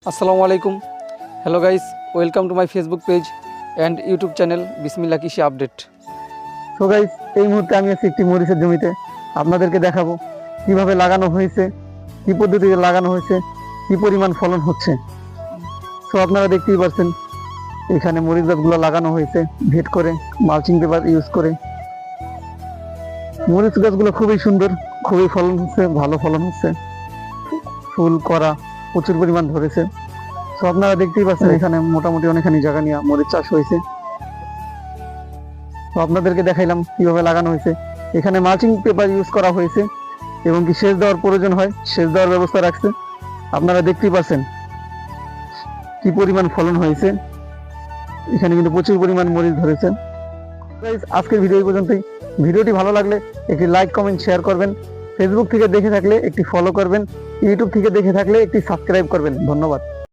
আসসালামু আলাইকুম। Hello guys, welcome to my Facebook page and YouTube channel বিসমিল্লাহ কৃষি আপডেট। সো গাইস, এই মুহূর্তে আমি আছি একটি মরিচের জমিতে। আপনাদেরকে দেখাবো কিভাবে লাগানো হয়েছে, কি পদ্ধতিতে লাগানো হয়েছে, কি পরিমাণ ফলন হচ্ছে। সো আপনারা দেখতেই পাচ্ছেন এখানে মরিচ গাছগুলো লাগানো হয়েছে ভেট করে, মালচিং পেপার ইউজ করে। মরিচ গাছগুলো খুবই সুন্দর, খুবই ফলন হচ্ছে, ভালো ফলন হচ্ছে, ফুল করা প্রচুর পরিমাণ ধরেছে। তো আপনারা দেখতেই পাচ্ছেন এখানে মোটামুটি অনেকখানি জায়গা নিয়ে মরিচ চাষ হয়েছে। তো আপনাদেরকে দেখাইলাম কিভাবে লাগানো হয়েছে। এখানে মালচিং পেপার ইউজ করা হয়েছে এবং কি সেচ দেওয়ার প্রয়োজন হয়, সেচ দেওয়ার ব্যবস্থা রাখছে। আপনারা দেখতেই পাচ্ছেন কি পরিমাণ ফলন হয়েছে। এখানে কিন্তু প্রচুর পরিমাণ মরিচ ধরেছে। আজকের ভিডিও এই পর্যন্তই। ভিডিওটি ভালো লাগলে একটি লাইক, কমেন্ট, শেয়ার করবেন। ফেসবুক থেকে দেখে থাকলে একটি ফলো করবেন। ইউটিউব থেকে দেখে থাকলে একটি সাবস্ক্রাইব করবেন। ধন্যবাদ।